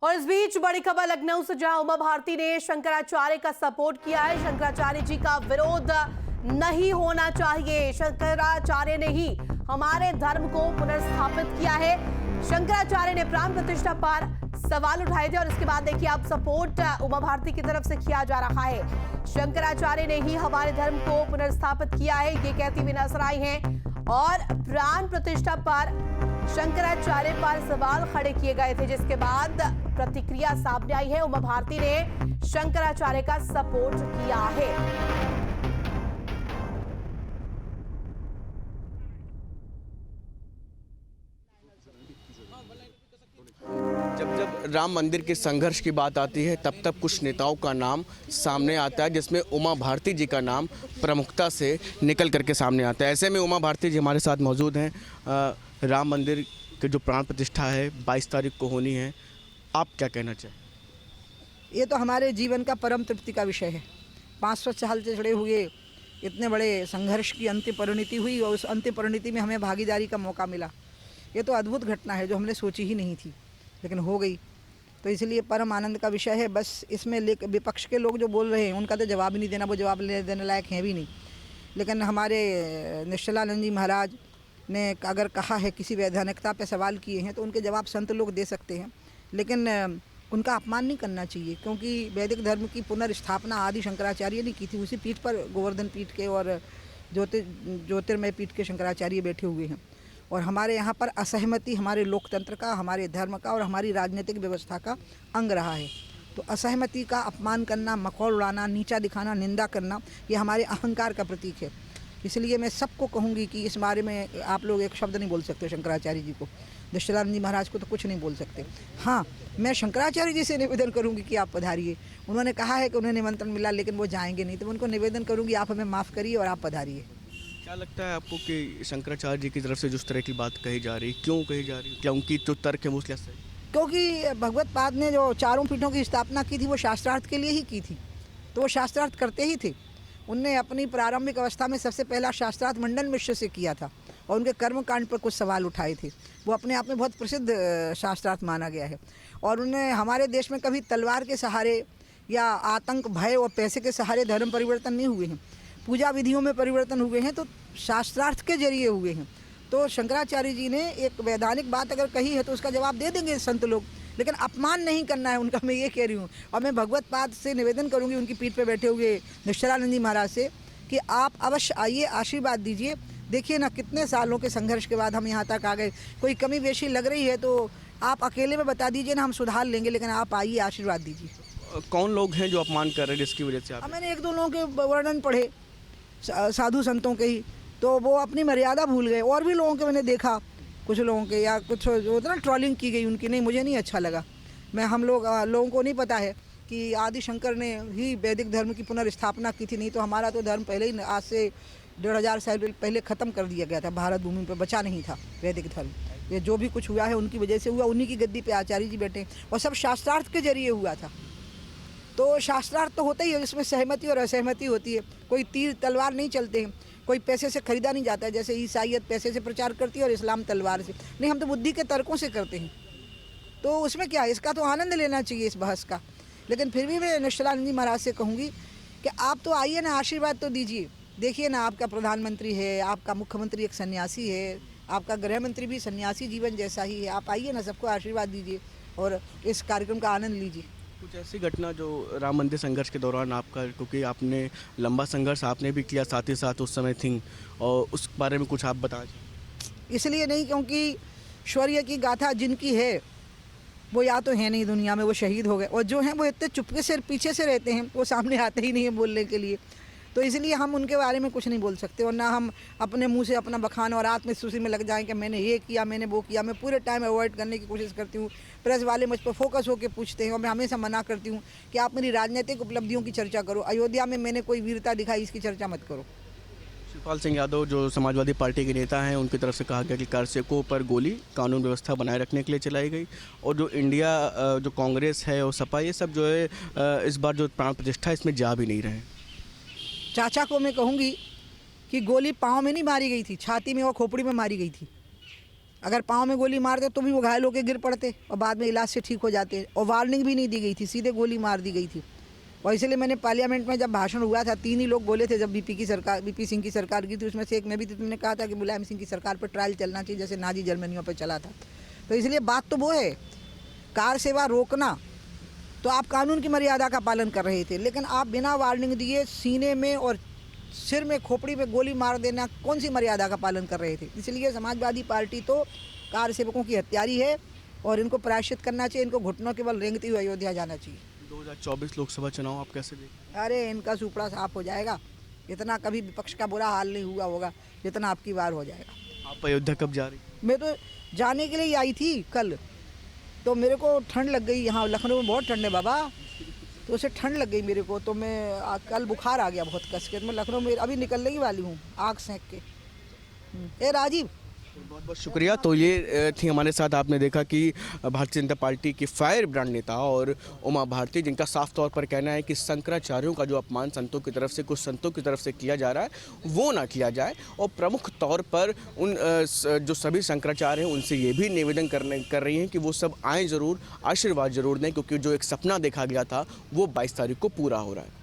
और इस बीच बड़ी खबर लखनऊ से, जहां उमा भारती ने शंकराचार्य का सपोर्ट किया है। शंकराचार्य जी का विरोध नहीं होना चाहिए। शंकराचार्य ने ही हमारे धर्म को पुनर्स्थापित किया है। शंकराचार्य ने प्राण प्रतिष्ठा पर सवाल उठाए थे और इसके बाद देखिए अब सपोर्ट उमा भारती की तरफ से किया जा रहा है। शंकराचार्य ने ही हमारे धर्म को पुनर्स्थापित किया है, ये कहती हुई नजर आई हैं। और प्राण प्रतिष्ठा पर शंकराचार्य पर सवाल खड़े किए गए थे, जिसके बाद प्रतिक्रिया सामने आई है। उमा भारती ने शंकराचार्य का सपोर्ट किया है। जब जब राम मंदिर के संघर्ष की बात आती है तब तब कुछ नेताओं का नाम सामने आता है, जिसमें उमा भारती जी का नाम प्रमुखता से निकल करके सामने आता है। ऐसे में उमा भारती जी हमारे साथ मौजूद हैं। राम मंदिर की जो प्राण प्रतिष्ठा है 22 तारीख को होनी है, आप क्या कहना चाहें? ये तो हमारे जीवन का परम तृप्ति का विषय है। 500 साल से जुड़े हुए इतने बड़े संघर्ष की अंतिम परिणति हुई और उस अंतिम परिणति में हमें भागीदारी का मौका मिला। ये तो अद्भुत घटना है जो हमने सोची ही नहीं थी, लेकिन हो गई। तो इसलिए परम आनंद का विषय है। बस इसमें विपक्ष के लोग जो बोल रहे हैं उनका तो जवाब ही नहीं देना, वो जवाब देने लायक हैं भी नहीं। लेकिन हमारे निश्चलानंद जी महाराज ने अगर कहा है, किसी वैधानिकता पे सवाल किए हैं, तो उनके जवाब संत लोग दे सकते हैं, लेकिन उनका अपमान नहीं करना चाहिए। क्योंकि वैदिक धर्म की पुनर्स्थापना आदि शंकराचार्य ने की थी। उसी पीठ पर गोवर्धन पीठ के और ज्योतिर्मय पीठ के शंकराचार्य बैठे हुए हैं। और हमारे यहाँ पर असहमति हमारे लोकतंत्र का, हमारे धर्म का और हमारी राजनीतिक व्यवस्था का अंग रहा है। तो असहमति का अपमान करना, मखौल उड़ाना, नीचा दिखाना, निंदा करना, ये हमारे अहंकार का प्रतीक है। इसलिए मैं सबको कहूँगी कि इस बारे में आप लोग एक शब्द नहीं बोल सकते शंकराचार्य जी को। निश्चलानंद जी महाराज को तो कुछ नहीं बोल सकते। हाँ, मैं शंकराचार्य जी से निवेदन करूँगी कि आप पधारिए। उन्होंने कहा है कि उन्हें निमंत्रण मिला, लेकिन वो जाएंगे नहीं, तो मैं उनको निवेदन करूँगी आप हमें माफ़ करिए और आप पधारिए। क्या लगता है आपको कि शंकराचार्य जी की तरफ से जिस तरह की बात कही जा रही, क्यों कही जा रही? क्या उनकी जो तर्क है वो क्या सही? क्योंकि भगवत पाद ने जो चारों पीठों की स्थापना की थी वो शास्त्रार्थ के लिए ही की थी, तो वो शास्त्रार्थ करते ही थे। उनने अपनी प्रारंभिक अवस्था में सबसे पहला शास्त्रार्थ मंडन मिश्र से किया था और उनके कर्मकांड पर कुछ सवाल उठाए थे। वो अपने आप में बहुत प्रसिद्ध शास्त्रार्थ माना गया है। और उन्हें हमारे देश में कभी तलवार के सहारे या आतंक, भय और पैसे के सहारे धर्म परिवर्तन नहीं हुए हैं। पूजा विधियों में परिवर्तन हुए हैं तो शास्त्रार्थ के जरिए हुए हैं। तो शंकराचार्य जी ने एक वैधानिक बात अगर कही है तो उसका जवाब दे देंगे संत लोग, लेकिन अपमान नहीं करना है उनका, मैं ये कह रही हूँ। और मैं भगवत पाद से निवेदन करूँगी, उनकी पीठ पे बैठे हुए निश्चलानंद जी महाराज से, कि आप अवश्य आइए, आशीर्वाद दीजिए। देखिए ना, कितने सालों के संघर्ष के बाद हम यहाँ तक आ गए। कोई कमी बेशी लग रही है तो आप अकेले में बता दीजिए ना, हम सुधार लेंगे, लेकिन आप आइए, आशीर्वाद दीजिए। कौन लोग हैं जो अपमान कर रहे हैं जिसकी वजह से आप? मैंने 1-2 लोगों के वर्णन पढ़े, साधु संतों के ही, तो वो अपनी मर्यादा भूल गए। और भी लोगों के मैंने देखा, कुछ लोगों के या कुछ होता ना ट्रोलिंग की गई उनकी, नहीं, मुझे नहीं अच्छा लगा। मैं हम लोगों को नहीं पता है कि आदि शंकर ने ही वैदिक धर्म की पुनर्स्थापना की थी। नहीं तो हमारा तो धर्म पहले ही आज से 1500 साल पहले ख़त्म कर दिया गया था। भारत भूमि पर बचा नहीं था वैदिक धर्म। ये जो भी कुछ हुआ है उनकी वजह से हुआ। उन्हीं की गद्दी पे आचार्य जी बैठे और सब शास्त्रार्थ के जरिए हुआ था। तो शास्त्रार्थ तो होता ही है, जिसमें सहमति और असहमति होती है। कोई तीर तलवार नहीं चलते हैं, कोई पैसे से खरीदा नहीं जाता है। जैसे ईसाईयत पैसे से प्रचार करती है और इस्लाम तलवार से। नहीं, हम तो बुद्धि के तर्कों से करते हैं। तो उसमें क्या है, इसका तो आनंद लेना चाहिए इस बहस का। लेकिन फिर भी मैं निश्चलानंद जी महाराज से कहूँगी कि आप तो आइए ना, आशीर्वाद तो दीजिए। देखिए ना, आपका प्रधानमंत्री है, आपका मुख्यमंत्री एक सन्यासी है, आपका गृह मंत्री भी सन्यासी जीवन जैसा ही है। आप आइए ना, सबको आशीर्वाद दीजिए और इस कार्यक्रम का आनंद लीजिए। कुछ ऐसी घटना जो राम मंदिर संघर्ष के दौरान आपका, क्योंकि आपने लंबा संघर्ष आपने भी किया, साथ ही साथ उस समय थी, और उस बारे में कुछ आप बता दीजिए। इसलिए नहीं क्योंकि शौर्य की गाथा जिनकी है वो या तो है नहीं दुनिया में, वो शहीद हो गए, और जो हैं वो इतने चुपके से पीछे से रहते हैं, वो सामने आते ही नहीं है बोलने के लिए। तो इसलिए हम उनके बारे में कुछ नहीं बोल सकते, और ना हम अपने मुंह से अपना बखान और आत्मस्तुति में लग जाएं कि मैंने ये किया, मैंने वो किया। मैं पूरे टाइम अवॉइड करने की कोशिश करती हूँ। प्रेस वाले मुझ पर फोकस होकर पूछते हैं और मैं हमेशा मना करती हूँ कि आप मेरी राजनीतिक उपलब्धियों की चर्चा करो। अयोध्या में मैंने कोई वीरता दिखाई, इसकी चर्चा मत करो। शिवपाल सिंह यादव जो समाजवादी पार्टी के नेता हैं, उनकी तरफ से कहा गया कि कारसेकों पर गोली कानून व्यवस्था बनाए रखने के लिए चलाई गई, और जो इंडिया जो कांग्रेस है और सपा, ये सब जो है इस बार जो प्राण प्रतिष्ठा इसमें जा भी नहीं रहे। चाचा को मैं कहूँगी कि गोली पाँव में नहीं मारी गई थी, छाती में और खोपड़ी में मारी गई थी। अगर पाँव में गोली मारते तो भी वो घायल होकर गिर पड़ते और बाद में इलाज से ठीक हो जाते, और वार्निंग भी नहीं दी गई थी, सीधे गोली मार दी गई थी। और इसलिए मैंने पार्लियामेंट में जब भाषण हुआ था 3 ही लोग बोले थे, जब बीपी सिंह की सरकार की थी, उसमें से एक मैं भी थी। तुमने कहा था कि मुलायम सिंह की सरकार पर ट्रायल चलना चाहिए जैसे नाजी जर्मनियों पर चला था। तो इसलिए बात तो वो है, कार सेवा रोकना तो आप कानून की मर्यादा का पालन कर रहे थे, लेकिन आप बिना वार्निंग दिए सीने में और सिर में खोपड़ी में गोली मार देना कौन सी मर्यादा का पालन कर रहे थे। इसलिए समाजवादी पार्टी तो कार सेवकों की हत्यारी है और इनको प्रायश्चित करना चाहिए, इनको घुटनों के बल रेंगती हुई अयोध्या जाना चाहिए। 2024 लोकसभा चुनाव आप कैसे देखते हैं? अरे इनका सुपड़ा साफ हो जाएगा, इतना कभी विपक्ष का बुरा हाल नहीं हुआ होगा जितना आपकी बार हो जाएगा। आप अयोध्या कब जा रही हैं? मैं तो जाने के लिए ही आई थी कल, तो मेरे को ठंड लग गई। यहाँ लखनऊ में बहुत ठंड है बाबा, तो उसे ठंड लग गई मेरे को, तो मैं कल बुखार आ गया बहुत कस के। मैं लखनऊ में अभी निकलने ही वाली हूँ आग सेंक के। ए राजीव, बहुत बहुत शुक्रिया। तो ये थी हमारे साथ, आपने देखा कि भारतीय जनता पार्टी की फायर ब्रांड नेता और उमा भारती, जिनका साफ तौर पर कहना है कि शंकराचार्यों का जो अपमान संतों की तरफ से, कुछ संतों की तरफ से किया जा रहा है वो ना किया जाए, और प्रमुख तौर पर उन जो सभी शंकराचार्य हैं उनसे ये भी निवेदन कर रही हैं कि वो सब आएँ ज़रूर, आशीर्वाद ज़रूर दें, क्योंकि जो एक सपना देखा गया था वो 22 तारीख को पूरा हो रहा है।